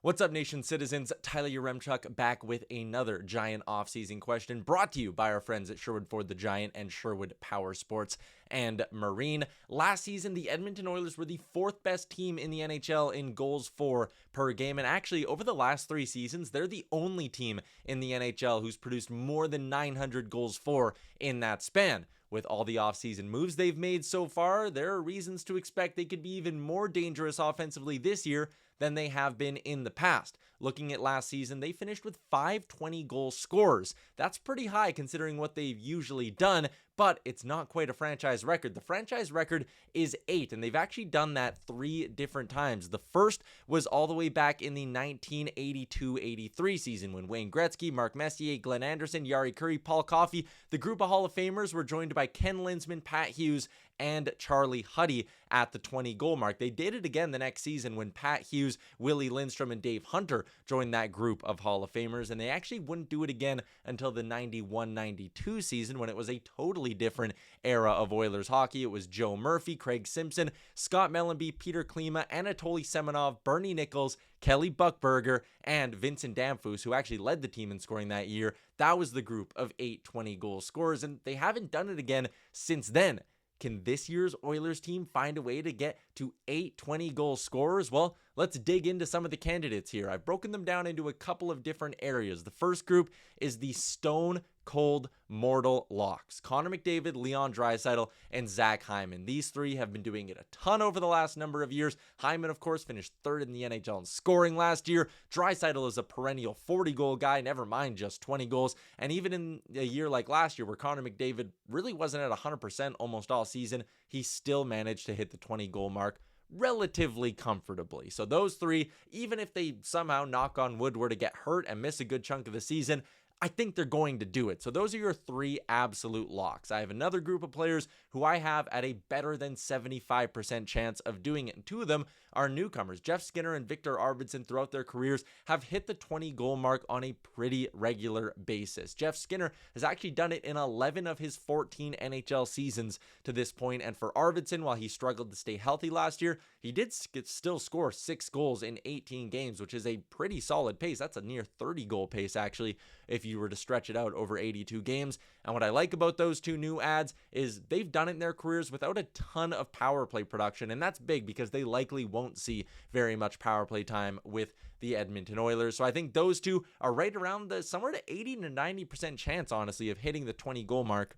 What's up, Nation citizens? Tyler Yaremchuk back with another Giant offseason question brought to you by our friends at Sherwood Ford the Giant and Sherwood Power Sports and Marine. Last season, the Edmonton Oilers were the fourth best team in the NHL in goals for per game. And actually, over the last 3 seasons, they're the only team in the NHL who's produced more than 900 goals for in that span. With all the offseason moves they've made so far, there are reasons to expect they could be even more dangerous offensively this year than they have been in the past. Looking at last season, they finished with 520 goal scorers. That's pretty high considering what they've usually done, but it's not quite a franchise record. The franchise record is 8, and they've actually done that 3 different times. The first was all the way back in the 1982-83 season when Wayne Gretzky, Mark Messier, Glenn Anderson, Jari Kurri, Paul Coffey, the group of Hall of Famers were joined by Ken Linsman, Pat Hughes, and Charlie Huddy at the 20-goal mark. They did it again the next season when Pat Hughes, Willie Lindstrom, and Dave Hunter joined that group of Hall of Famers, and they actually wouldn't do it again until the 91-92 season when it was a totally different era of Oilers hockey. It was Joe Murphy, Craig Simpson, Scott Mellanby, Peter Klima, Anatoly Semenov, Bernie Nichols, Kelly Buchberger, and Vincent Damphousse, who actually led the team in scoring that year. That was the group of 8 20-goal scorers, and they haven't done it again since then. Can this year's Oilers team find a way to get to 8 20-goal scorers? Well, let's dig into some of the candidates here. I've broken them down into a couple of different areas. The first group is the stone cold mortal locks: Connor McDavid, Leon Draisaitl, and Zach Hyman. These 3 have been doing it a ton over the last number of years. Hyman, of course, finished 3rd in the NHL in scoring last year. Draisaitl is a perennial 40-goal guy, never mind just 20 goals. And even in a year like last year where Connor McDavid really wasn't at 100% almost all season, he still managed to hit the 20-goal mark relatively comfortably. So those 3, even if they somehow, knock on wood, were to get hurt and miss a good chunk of the season, I think they're going to do it. So those are your 3 absolute locks. I have another group of players who I have at a better than 75% chance of doing it. And 2 of them are newcomers. Jeff Skinner and Victor Arvidsson throughout their careers have hit the 20-goal mark on a pretty regular basis. Jeff Skinner has actually done it in 11 of his 14 NHL seasons to this point. And for Arvidsson, while he struggled to stay healthy last year, he did still score 6 goals in 18 games, which is a pretty solid pace. That's a near 30-goal pace, actually, if you were to stretch it out over 82 games. And what I like about those 2 new ads is they've done it in their careers without a ton of power play production, and that's big because they likely won't see very much power play time with the Edmonton Oilers. So I think those 2 are right around the somewhere to 80 to 90% chance, honestly, of hitting the 20-goal mark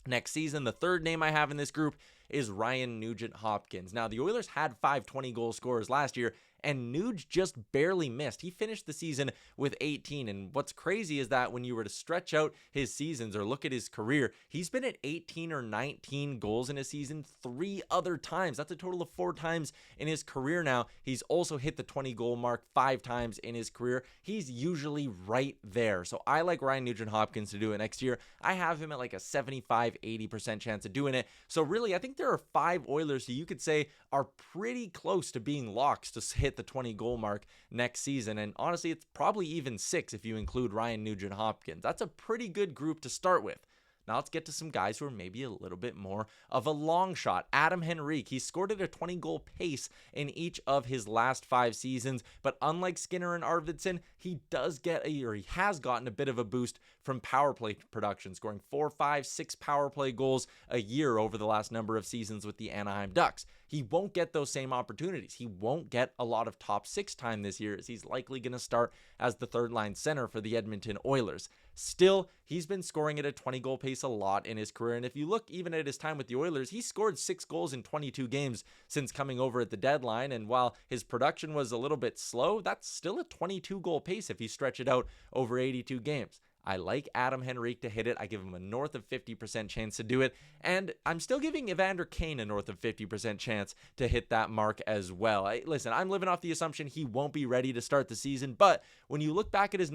next season. The third name I have in this group is Ryan Nugent-Hopkins. Now, the Oilers had 5 20-goal scorers last year, and Nuge just barely missed. He finished the season with 18, and what's crazy is that when you were to stretch out his seasons or look at his career, he's been at 18 or 19 goals in a season 3 other times. That's a total of 4 times in his career now. He's also hit the 20-goal mark 5 times in his career. He's usually right there. So I like Ryan Nugent-Hopkins to do it next year. I have him at like a 75-80% chance of doing it. So really, I think there are 5 Oilers who you could say are pretty close to being locks to hit the 20-goal mark next season. And honestly, it's probably even 6 if you include Ryan Nugent-Hopkins. That's a pretty good group to start with. Now let's get to some guys who are maybe a little bit more of a long shot. Adam Henrique, he scored at a 20-goal pace in each of his last 5 seasons, but unlike Skinner and Arvidsson, he has gotten a bit of a boost from power play production, scoring 4, 5, 6 power play goals a year over the last number of seasons with the Anaheim Ducks. He won't get those same opportunities. He won't get a lot of top 6 time this year, as he's likely going to start as the 3rd-line center for the Edmonton Oilers. Still, he's been scoring at a 20-goal pace a lot in his career, and if you look even at his time with the Oilers, he scored 6 goals in 22 games since coming over at the deadline, and while his production was a little bit slow, that's still a 22-goal pace if you stretch it out over 82 games. I like Adam Henrique to hit it. I give him a north of 50% chance to do it. And I'm still giving Evander Kane a north of 50% chance to hit that mark as well. Listen, I'm living off the assumption he won't be ready to start the season. But when you look back at his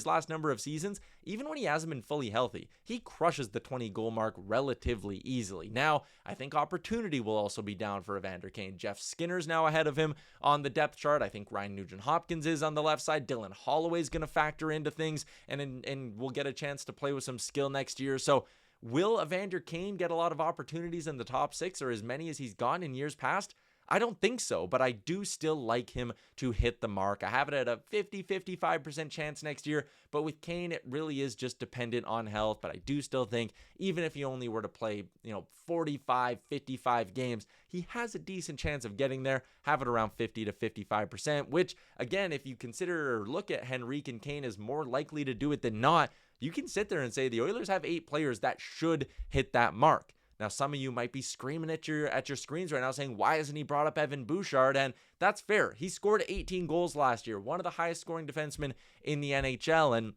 last number of seasons, even when he hasn't been fully healthy, he crushes the 20-goal mark relatively easily. Now, I think opportunity will also be down for Evander Kane. Jeff Skinner's now ahead of him on the depth chart. I think Ryan Nugent-Hopkins is on the left side. Dylan Holloway's going to factor into things, and we'll get a chance to play with some skill next year. So will Evander Kane get a lot of opportunities in the top 6 or as many as he's gotten in years past? I don't think so, but I do still like him to hit the mark. I have it at a 50-55% chance next year, but with Kane, it really is just dependent on health. But I do still think even if he only were to play, 45, 55 games, he has a decent chance of getting there. Have it around 50 to 55%, which again, if you consider or look at Henrique and Kane as more likely to do it than not, you can sit there and say the Oilers have 8 players that should hit that mark. Now, some of you might be screaming at your screens right now saying, why hasn't he brought up Evan Bouchard? And that's fair. He scored 18 goals last year, one of the highest scoring defensemen in the NHL. And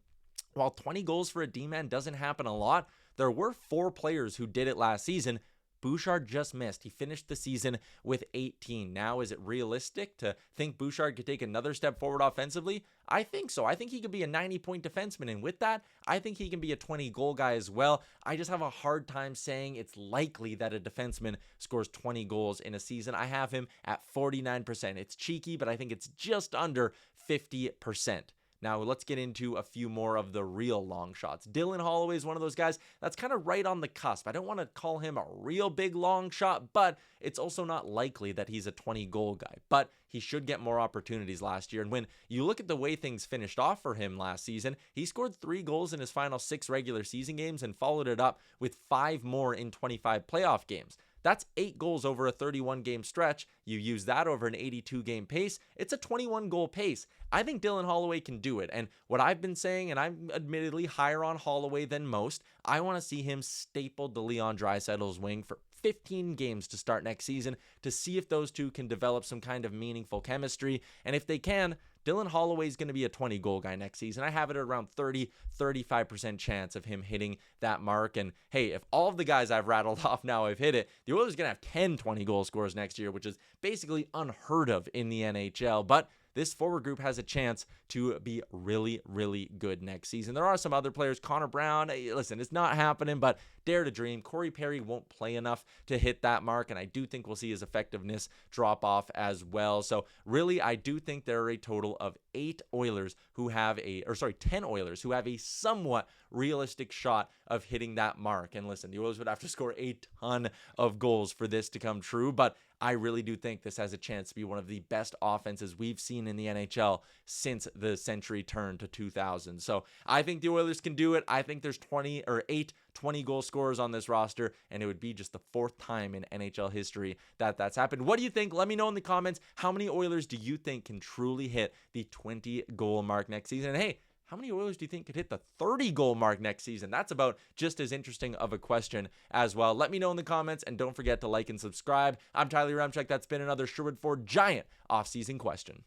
while 20 goals for a D-man doesn't happen a lot, there were 4 players who did it last season. Bouchard just missed. He finished the season with 18. Now, is it realistic to think Bouchard could take another step forward offensively? I think so. I think he could be a 90-point defenseman. And with that, I think he can be a 20-goal guy as well. I just have a hard time saying it's likely that a defenseman scores 20 goals in a season. I have him at 49%. It's cheeky, but I think it's just under 50%. Now, let's get into a few more of the real long shots. Dylan Holloway is one of those guys that's kind of right on the cusp. I don't want to call him a real big long shot, but it's also not likely that he's a 20-goal guy. But he should get more opportunities last year. And when you look at the way things finished off for him last season, he scored 3 goals in his final 6 regular season games and followed it up with 5 more in 25 playoff games. That's 8 goals over a 31-game stretch. You use that over an 82-game pace. It's a 21-goal pace. I think Dylan Holloway can do it. And what I've been saying, and I'm admittedly higher on Holloway than most, I want to see him stapled to Leon Draisaitl's wing for 15 games to start next season to see if those two can develop some kind of meaningful chemistry. And if they can, Dylan Holloway is going to be a 20-goal guy next season. I have it at around 35% chance of him hitting that mark. And hey, if all of the guys I've rattled off now have hit it, the Oilers are going to have 10 20-goal scorers next year, which is basically unheard of in the NHL. But this forward group has a chance to be really, really good next season. There are some other players. Connor Brown, listen, it's not happening, but dare to dream. Corey Perry won't play enough to hit that mark, and I do think we'll see his effectiveness drop off as well. So really, I do think there are a total of 10 Oilers who have a somewhat realistic shot of hitting that mark. And listen, the Oilers would have to score a ton of goals for this to come true, but I really do think this has a chance to be one of the best offenses we've seen in the NHL since the century turned to 2000. So I think the Oilers can do it. I think there's 8 20-goal scorers on this roster, and it would be just the 4th time in NHL history that that's happened. What do you think? Let me know in the comments. How many Oilers do you think can truly hit the 20-goal mark next season? And hey, how many Oilers do you think could hit the 30-goal mark next season? That's about just as interesting of a question as well. Let me know in the comments, and don't forget to like and subscribe. I'm Tyler Yaremchuk. That's been another Sherwood Ford Giant off-season question.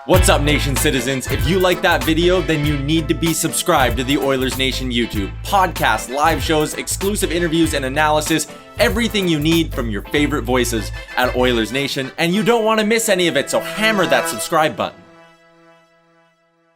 What's up, Nation citizens? If you like that video, then you need to be subscribed to the Oilers Nation YouTube. Podcasts, live shows, exclusive interviews, and analysis. Everything you need from your favorite voices at Oilers Nation. And you don't want to miss any of it, so hammer that subscribe button.